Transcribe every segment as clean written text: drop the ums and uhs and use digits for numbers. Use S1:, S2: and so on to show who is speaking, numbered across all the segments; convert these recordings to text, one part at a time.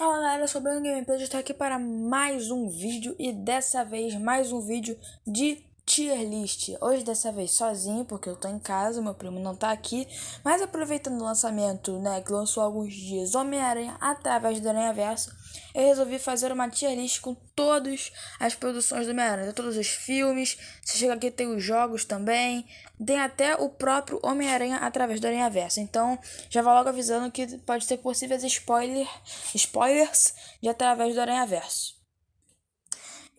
S1: Fala galera, sobre o Gameplay, eu estou aqui para mais um vídeo e dessa vez mais um vídeo de tier list. Hoje dessa vez sozinho, porque eu tô em casa, meu primo não tá aqui, mas aproveitando o lançamento, né, que lançou há alguns dias Homem-Aranha através do Aranhaverso, eu resolvi fazer uma tier list com todas as produções do Homem-Aranha, todos os filmes. Se chega aqui tem os jogos também, tem até o próprio Homem-Aranha através do Aranhaverso. Então, já vou logo avisando que pode ter possíveis spoilers de através do Aranhaverso.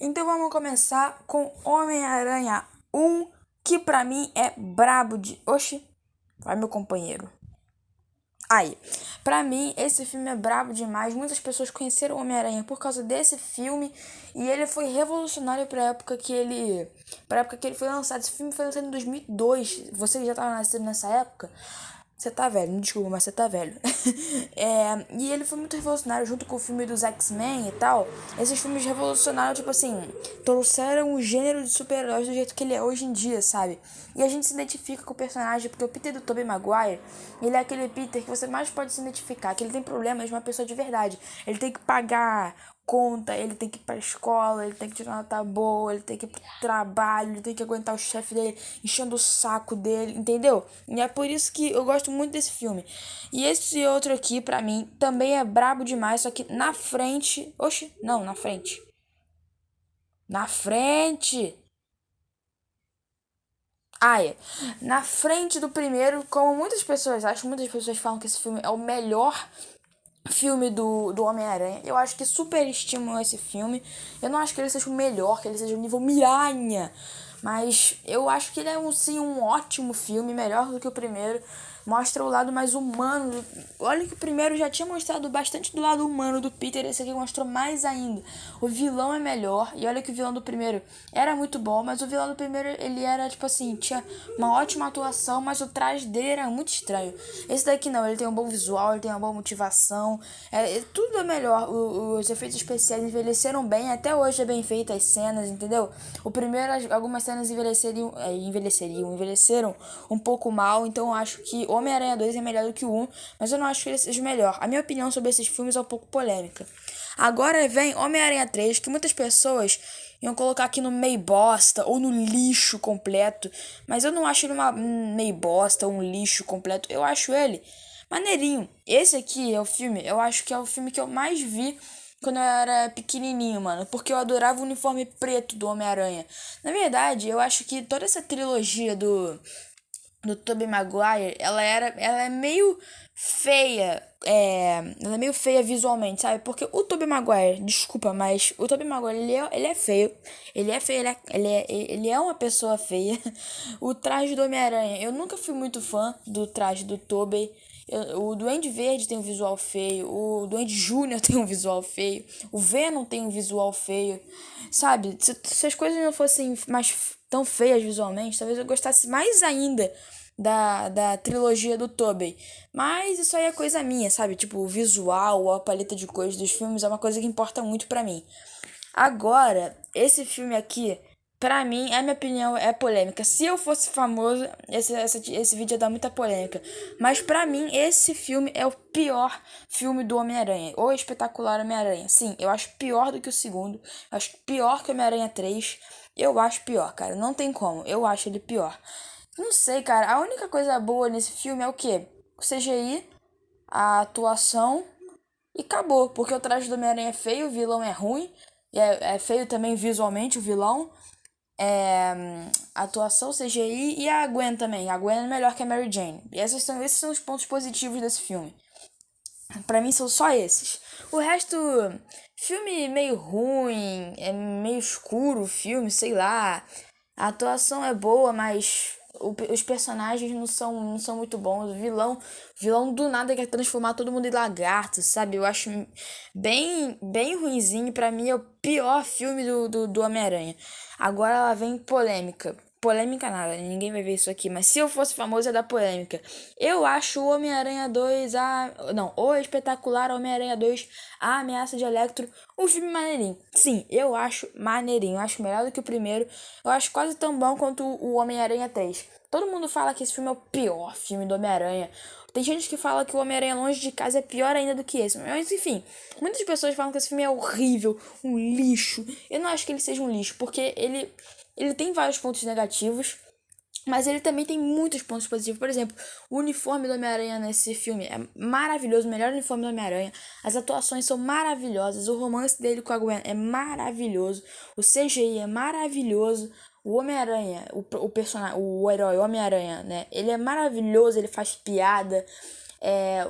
S1: Então vamos começar com Homem-Aranha 1, que pra mim é brabo de... Oxi, vai meu companheiro. Aí, pra mim, esse filme é brabo demais. Muitas pessoas conheceram o Homem-Aranha por causa desse filme. E ele foi revolucionário pra época que ele foi lançado. Esse filme foi lançado em 2002. Você que já tava nascendo nessa época, você tá velho, me desculpa, mas você tá velho. E ele foi muito revolucionário junto com o filme dos X-Men e tal. Esses filmes revolucionaram, tipo assim, trouxeram o gênero de super-heróis do jeito que ele é hoje em dia, sabe? E a gente se identifica com o personagem, porque o Peter do Tobey Maguire, ele é aquele Peter que você mais pode se identificar, que ele tem problemas de uma pessoa de verdade. Ele tem que pagar conta, ele tem que ir pra escola, ele tem que tirar nota boa, ele tem que ir pro trabalho, ele tem que aguentar o chefe dele enchendo o saco dele, entendeu? E é por isso que eu gosto muito desse filme. E esse outro aqui, pra mim, também é brabo demais, só que na frente... Oxi, não, na frente. Na frente! Na frente do primeiro, como muitas pessoas acham, muitas pessoas falam que esse filme é o melhor filme do Homem-Aranha. Eu acho que superestimam esse filme. Eu não acho que ele seja o melhor, que ele seja o nível Miranha. Mas eu acho que ele é sim, um ótimo filme, melhor do que o primeiro. Mostra o lado mais humano. Olha que o primeiro já tinha mostrado bastante do lado humano do Peter. Esse aqui mostrou mais ainda. O vilão é melhor. E olha que o vilão do primeiro era muito bom. Mas o vilão do primeiro, ele era tipo assim, tinha uma ótima atuação. Mas o traje dele era muito estranho. Esse daqui não, ele tem um bom visual, ele tem uma boa motivação. Tudo é melhor. Os efeitos especiais envelheceram bem. Até hoje é bem feito as cenas, entendeu? O primeiro, algumas cenas envelheceram um pouco mal. Então eu acho que Homem-Aranha 2 é melhor do que o 1, mas eu não acho que ele seja o melhor. A minha opinião sobre esses filmes é um pouco polêmica. Agora vem Homem-Aranha 3, que muitas pessoas iam colocar aqui no meio bosta ou no lixo completo, mas eu não acho ele uma meio bosta ou um lixo completo. Eu acho ele maneirinho. Esse aqui é o filme, eu acho que é o filme que eu mais vi quando eu era pequenininho, mano, porque eu adorava o uniforme preto do Homem-Aranha. Na verdade, eu acho que toda essa trilogia do Tobey Maguire, ela é meio feia, ela é meio feia visualmente, sabe? Porque o Tobey Maguire, desculpa, mas o Tobey Maguire, ele é feio, ele é uma pessoa feia. O traje do Homem-Aranha, eu nunca fui muito fã do traje do Tobey. O Duende Verde tem um visual feio, o Duende Júnior tem um visual feio, o Venom tem um visual feio, sabe? Se as coisas não fossem mais tão feias visualmente, talvez eu gostasse mais ainda da trilogia do Tobey. Mas isso aí é coisa minha, sabe? Tipo, o visual, a paleta de cores dos filmes é uma coisa que importa muito pra mim. Agora, esse filme aqui, pra mim, a minha opinião é polêmica. Se eu fosse famoso, esse vídeo ia dar muita polêmica. Mas pra mim, esse filme é o pior filme do Homem-Aranha. O Espetacular Homem-Aranha. Sim, eu acho pior do que o segundo. Eu acho pior que o Homem-Aranha 3. Eu acho pior, cara. Não tem como. Eu acho ele pior. Não sei, cara. A única coisa boa nesse filme é o quê? O CGI, a atuação e acabou. Porque o traje do Homem-Aranha é feio, o vilão é ruim. E é feio também visualmente o vilão. A atuação, CGI e a Gwen também. A Gwen é melhor que a Mary Jane. E esses são os pontos positivos desse filme. Pra mim são só esses. O resto, filme meio ruim, é meio escuro o filme, sei lá. A atuação é boa, mas os personagens não são muito bons. O vilão do nada quer transformar todo mundo em lagarto, sabe? Eu acho bem ruinzinho. Pra mim é o pior filme do Homem-Aranha. Agora ela vem polêmica. Polêmica nada, ninguém vai ver isso aqui. Mas se eu fosse famoso, ia dar polêmica. Eu acho o Homem-Aranha 2 Não, o Espetacular Homem-Aranha 2 A Ameaça de Electro um filme maneirinho. Sim, eu acho maneirinho. Eu acho melhor do que o primeiro. Eu acho quase tão bom quanto o Homem-Aranha 3. Todo mundo fala que esse filme é o pior filme do Homem-Aranha. Tem gente que fala que o Homem-Aranha Longe de Casa é pior ainda do que esse. Mas enfim, muitas pessoas falam que esse filme é horrível, um lixo. Eu não acho que ele seja um lixo, porque ele tem vários pontos negativos. Mas ele também tem muitos pontos positivos. Por exemplo, o uniforme do Homem-Aranha nesse filme é maravilhoso, o melhor uniforme do Homem-Aranha. As atuações são maravilhosas, o romance dele com a Gwen é maravilhoso, o CGI é maravilhoso. O Homem-Aranha, o personagem, o herói, o Homem-Aranha, né? Ele é maravilhoso, ele faz piada.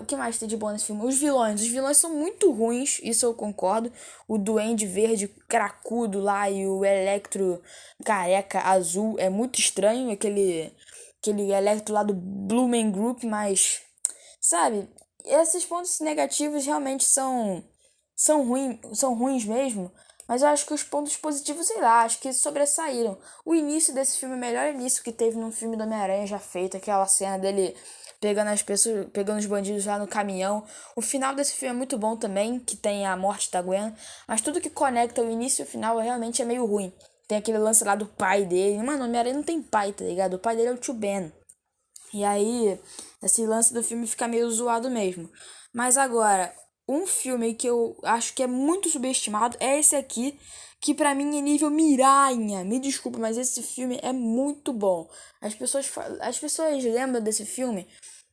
S1: O que mais tem de bom nesse filme? Os vilões são muito ruins, isso eu concordo. O Duende Verde cracudo lá e o Electro careca azul é muito estranho, aquele Electro lá do Blue Man Group, mas, sabe, esses pontos negativos realmente são ruins mesmo. Mas eu acho que os pontos positivos, sei lá, acho que sobressaíram. O início desse filme, o melhor início que teve num filme do Homem-Aranha já feito, aquela cena dele pegando as pessoas, pegando os bandidos lá no caminhão. O final desse filme é muito bom também, que tem a morte da Gwen, mas tudo que conecta o início e o final realmente é meio ruim. Tem aquele lance lá do pai dele. Mano, o Homem-Aranha não tem pai, tá ligado? O pai dele é o tio Ben. E aí, esse lance do filme fica meio zoado mesmo. Mas agora, um filme que eu acho que é muito subestimado é esse aqui, que pra mim é nível Miranha. Me desculpa, mas esse filme é muito bom. As pessoas lembram desse filme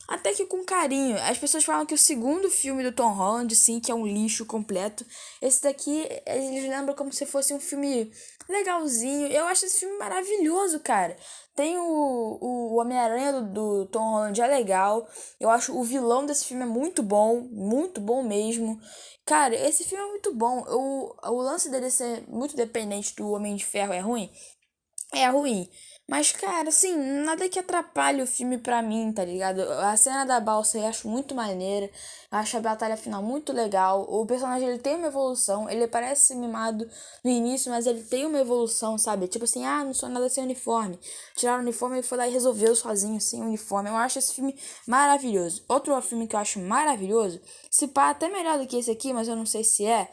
S1: até que com carinho. As pessoas falam que o segundo filme do Tom Holland, sim, que é um lixo completo. Esse daqui, eles lembram como se fosse um filme legalzinho. Eu acho esse filme maravilhoso, cara. Tem o Homem-Aranha do Tom Holland, é legal. Eu acho o vilão desse filme é muito bom mesmo. Cara, esse filme é muito bom. O lance dele ser muito dependente do Homem de Ferro é ruim? É ruim. Mas, cara, assim, nada que atrapalhe o filme pra mim, tá ligado? A cena da balsa eu acho muito maneira. Eu acho a batalha final muito legal. O personagem, ele tem uma evolução. Ele parece mimado no início, mas ele tem uma evolução, sabe? Tipo assim, não sou nada sem uniforme. Tiraram o uniforme e foi lá e resolveu sozinho, sem uniforme. Eu acho esse filme maravilhoso. Outro filme que eu acho maravilhoso, se pá, até melhor do que esse aqui, mas eu não sei se é.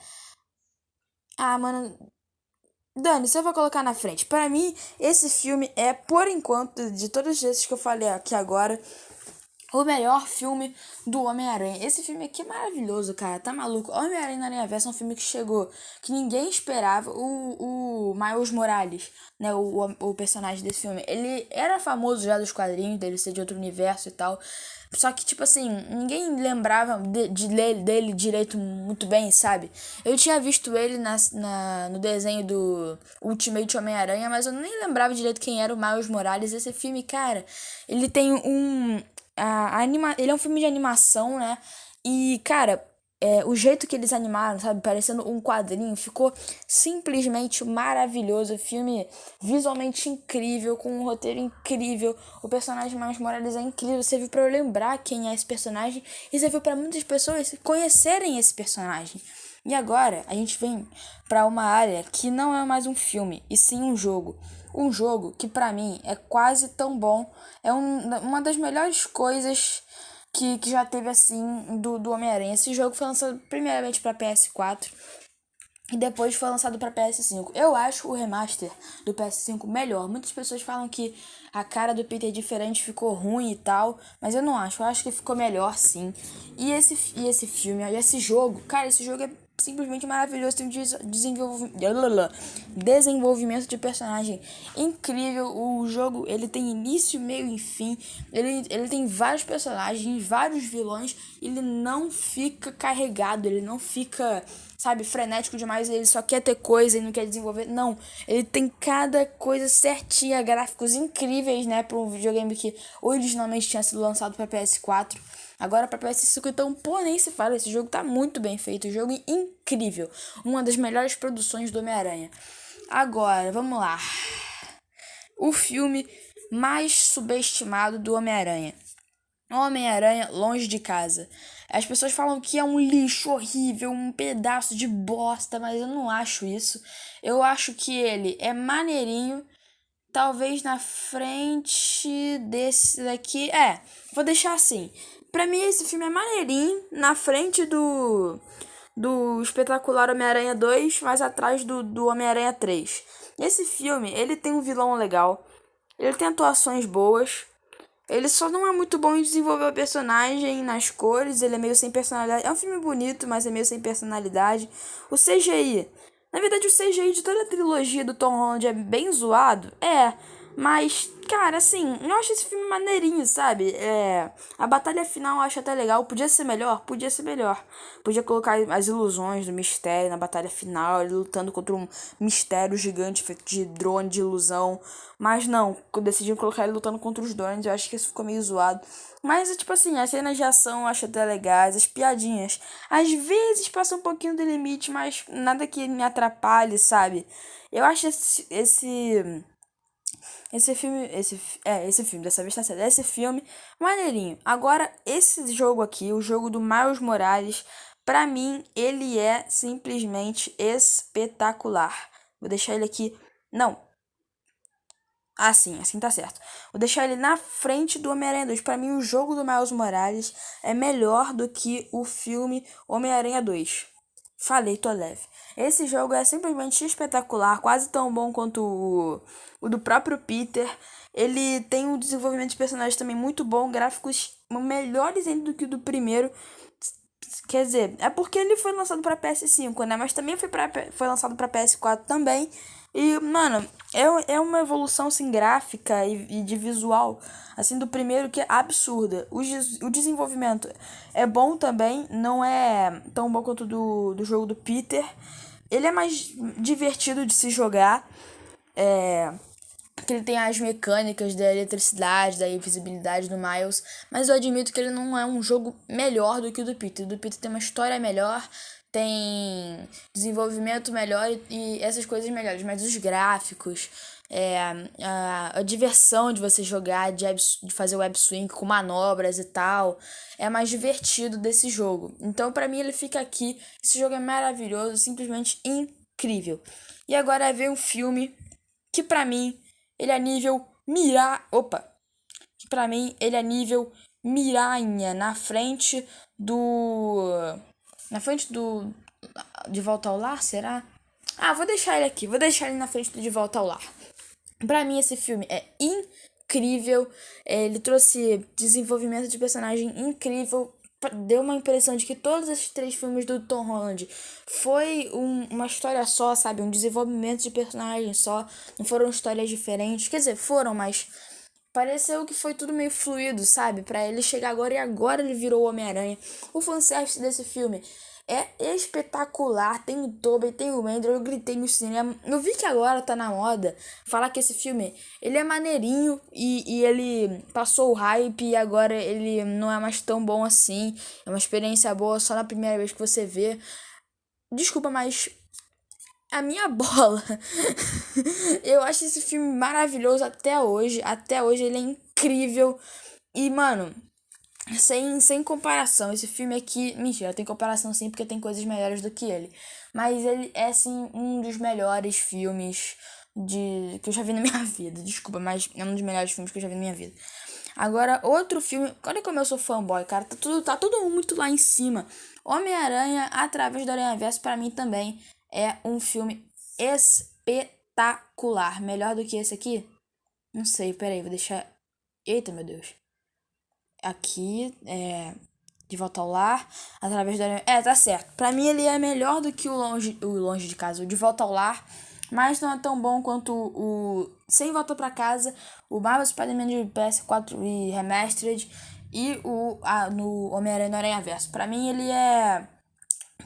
S1: Mano, Dani, se eu vou colocar na frente. Para mim, esse filme é, por enquanto, de todos esses que eu falei aqui agora, o melhor filme do Homem-Aranha. Esse filme aqui é maravilhoso, cara. Tá maluco? Homem-Aranha na Aranha-Verso é um filme que chegou, que ninguém esperava. O Miles Morales, né? O personagem desse filme. Ele era famoso já dos quadrinhos, dele ser de outro universo e tal. Só que, tipo assim, ninguém lembrava dele direito muito bem, sabe? Eu tinha visto ele no desenho do Ultimate Homem-Aranha, mas eu nem lembrava direito quem era o Miles Morales. Esse filme, cara, ele tem ele é um filme de animação, né? E, cara, o jeito que eles animaram, sabe? Parecendo um quadrinho, ficou simplesmente maravilhoso. O filme visualmente incrível, com um roteiro incrível. O personagem Miles Morales é incrível. Serviu pra eu lembrar quem é esse personagem e serviu pra muitas pessoas conhecerem esse personagem. E agora a gente vem pra uma área que não é mais um filme, e sim um jogo. Um jogo que pra mim é quase tão bom. É uma das melhores coisas que já teve assim do Homem-Aranha. Esse jogo foi lançado primeiramente para PS4 e depois foi lançado para PS5. Eu acho o remaster do PS5 melhor. Muitas pessoas falam que a cara do Peter diferente ficou ruim e tal, mas eu não acho. Eu acho que ficou melhor sim. E esse filme, esse jogo, cara, esse jogo é simplesmente maravilhoso. Tem um desenvolvimento de personagem incrível. O jogo, ele tem início, meio e fim. Ele tem vários personagens, vários vilões. Ele não fica carregado, ele não fica, sabe, frenético demais. Ele só quer ter coisa e não quer desenvolver. Não, ele tem cada coisa certinha, gráficos incríveis, né, para um videogame que originalmente tinha sido lançado para PS4. Agora pra PS5, então, pô, nem se fala. Esse jogo tá muito bem feito. Um jogo incrível. Uma das melhores produções do Homem-Aranha. Agora, vamos lá. O filme mais subestimado do Homem-Aranha. Homem-Aranha Longe de Casa. As pessoas falam que é um lixo horrível, um pedaço de bosta, mas eu não acho isso. Eu acho que ele é maneirinho. Talvez na frente desse daqui. Vou deixar assim. Pra mim, esse filme é maneirinho. Na frente do espetacular Homem-Aranha 2, mais atrás do Homem-Aranha 3. Esse filme, ele tem um vilão legal. Ele tem atuações boas. Ele só não é muito bom em desenvolver o personagem nas cores, ele é meio sem personalidade. É um filme bonito, mas é meio sem personalidade. O CGI. Na verdade, o CGI de toda a trilogia do Tom Holland é bem zoado. É. Mas, cara, assim, eu acho esse filme maneirinho, sabe? A batalha final eu acho até legal. Podia ser melhor? Podia ser melhor. Podia colocar as ilusões do mistério na batalha final, ele lutando contra um mistério gigante feito de drone de ilusão. Mas não, decidiram colocar ele lutando contra os drones, eu acho que isso ficou meio zoado. Mas, tipo assim, as cenas de ação eu acho até legais, as piadinhas. Às vezes passa um pouquinho do limite, mas nada que me atrapalhe, sabe? Eu acho esse filme, esse filme, dessa vez tá certo, esse filme, maneirinho. Agora, esse jogo aqui, o jogo do Miles Morales, pra mim, ele é simplesmente espetacular. Vou deixar ele aqui, não, assim tá certo. Vou deixar ele na frente do Homem-Aranha 2. Pra mim, o jogo do Miles Morales é melhor do que o filme Homem-Aranha 2. Falei, tô leve. Esse jogo é simplesmente espetacular, quase tão bom quanto o do próprio Peter. Ele tem um desenvolvimento de personagens também muito bom, gráficos melhores ainda do que o do primeiro. Quer dizer, é porque ele foi lançado pra PS5, né? Mas também foi lançado pra PS4 também. E, mano, é uma evolução, assim, gráfica e de visual, assim, do primeiro que é absurda. O desenvolvimento é bom também, não é tão bom quanto do jogo do Peter. Ele é mais divertido de se jogar. Que ele tem as mecânicas da eletricidade, da invisibilidade do Miles, mas eu admito que ele não é um jogo melhor do que o do Peter. O do Peter tem uma história melhor, tem desenvolvimento melhor e essas coisas melhores, mas os gráficos, a diversão de você jogar, de fazer web swing com manobras e tal, é mais divertido desse jogo. Então, pra mim, ele fica aqui. Esse jogo é maravilhoso, simplesmente incrível. E agora vem um filme que pra mim ele é nível Opa! Que pra mim ele é nível Miranha na frente do. Na frente do. De Volta ao Lar, será? Ah, vou deixar ele aqui. Vou deixar ele na frente do De Volta ao Lar. Pra mim esse filme é incrível. Ele trouxe desenvolvimento de personagem incrível. Deu uma impressão de que todos esses três filmes do Tom Holland foi uma história só, sabe? Um desenvolvimento de personagem só. Não foram histórias diferentes. Quer dizer, foram, mas pareceu que foi tudo meio fluido, sabe? Pra ele chegar agora e agora ele virou o Homem-Aranha. O fanservice desse filme é espetacular. Tem o Tobey, tem o Andrew. Eu gritei no cinema. Eu vi que agora tá na moda falar que esse filme ele é maneirinho e ele passou o hype e agora ele não é mais tão bom assim. É uma experiência boa só na primeira vez que você vê. Desculpa, mas a minha bola. Eu acho esse filme maravilhoso até hoje. Até hoje ele é incrível. E, mano, sem comparação. Esse filme aqui. Mentira, tem comparação sim, porque tem coisas melhores do que ele. Mas ele é, sim, um dos melhores filmes que eu já vi na minha vida. Desculpa, mas é um dos melhores filmes que eu já vi na minha vida. Agora, outro filme. Olha como eu sou fanboy, cara. Tá tudo muito lá em cima. Homem-Aranha, através do Aranha-Verso, pra mim também é um filme espetacular. Melhor do que esse aqui? Não sei, peraí, vou deixar. Eita, meu Deus. Aqui, De Volta ao Lar, através do Aranha. Tá certo. Pra mim ele é melhor do que o Longe de Casa, o De Volta ao Lar. Mas não é tão bom quanto o Sem Volta Pra Casa, o Marvel Spider-Man de PS4 e Remastered e no Homem-Aranha no Aranha-Verso. Pra mim ele é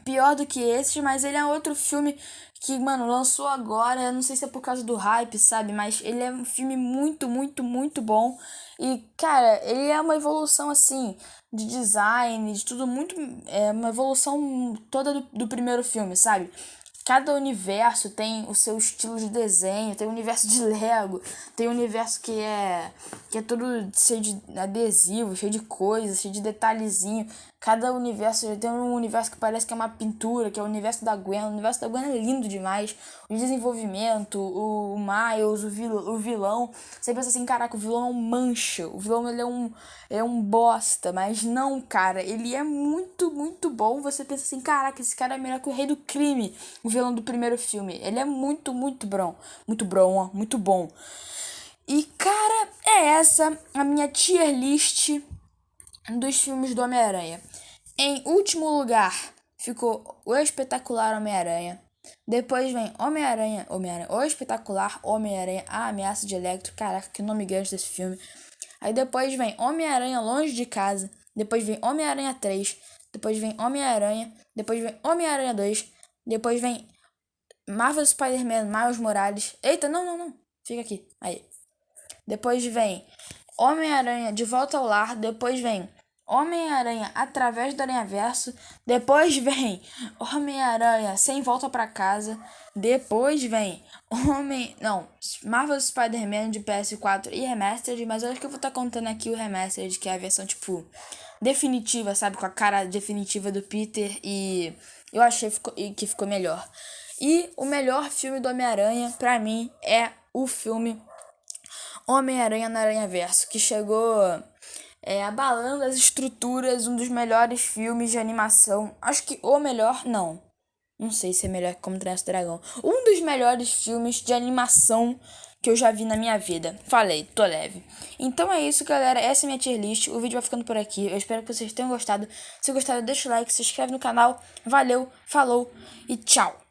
S1: pior do que esses, mas ele é outro filme que, mano, lançou agora. Eu não sei se é por causa do hype, sabe? Mas ele é um filme muito, muito, muito bom. E, cara, ele é uma evolução, assim, de design, de tudo muito. É uma evolução toda do primeiro filme, sabe? Cada universo tem o seu estilo de desenho, tem o universo de Lego, tem o universo que é todo cheio de adesivo, cheio de coisas, cheio de detalhezinho. Cada universo tem um universo que parece que é uma pintura, que é o universo da Gwen. O universo da Gwen é lindo demais. O desenvolvimento, o Miles, o vilão. Você pensa assim, caraca, o vilão é um mancha. O vilão ele é um bosta. Mas não, cara, ele é muito, muito bom. Você pensa assim, caraca, esse cara é melhor que o Rei do Crime, o vilão do primeiro filme. Ele é muito, muito bom. Muito bom, ó, muito bom. E, cara, é essa a minha tier list dos filmes do Homem-Aranha. Em último lugar ficou O Espetacular Homem-Aranha. Depois vem Homem-Aranha, O Espetacular Homem-Aranha, A Ameaça de Electro. Caraca, que nome grande desse filme. Aí depois vem Homem-Aranha Longe de Casa. Depois vem Homem-Aranha 3. Depois vem Homem-Aranha. Depois vem Homem-Aranha 2. Depois vem Marvel Spider-Man, Miles Morales. Eita, não. Fica aqui. Aí. Depois vem Homem-Aranha de Volta ao Lar. Depois vem Homem-Aranha Através do Aranhaverso. Depois vem Homem-Aranha Sem Volta pra Casa. Depois vem Marvel Spider-Man de PS4 e Remastered. Mas eu acho que eu vou estar contando aqui o Remastered, que é a versão, tipo, definitiva, sabe? Com a cara definitiva do Peter. E eu achei que ficou melhor. E o melhor filme do Homem-Aranha, pra mim, é o filme Homem-Aranha no Aranhaverso, que chegou abalando as estruturas, um dos melhores filmes de animação. Acho que o melhor, não sei se é melhor que Como Treinar Seu Dragão. Um dos melhores filmes de animação que eu já vi na minha vida. Falei, tô leve. Então é isso, galera. Essa é a minha tier list. O vídeo vai ficando por aqui. Eu espero que vocês tenham gostado. Se gostaram, deixa o like, se inscreve no canal. Valeu, falou e tchau.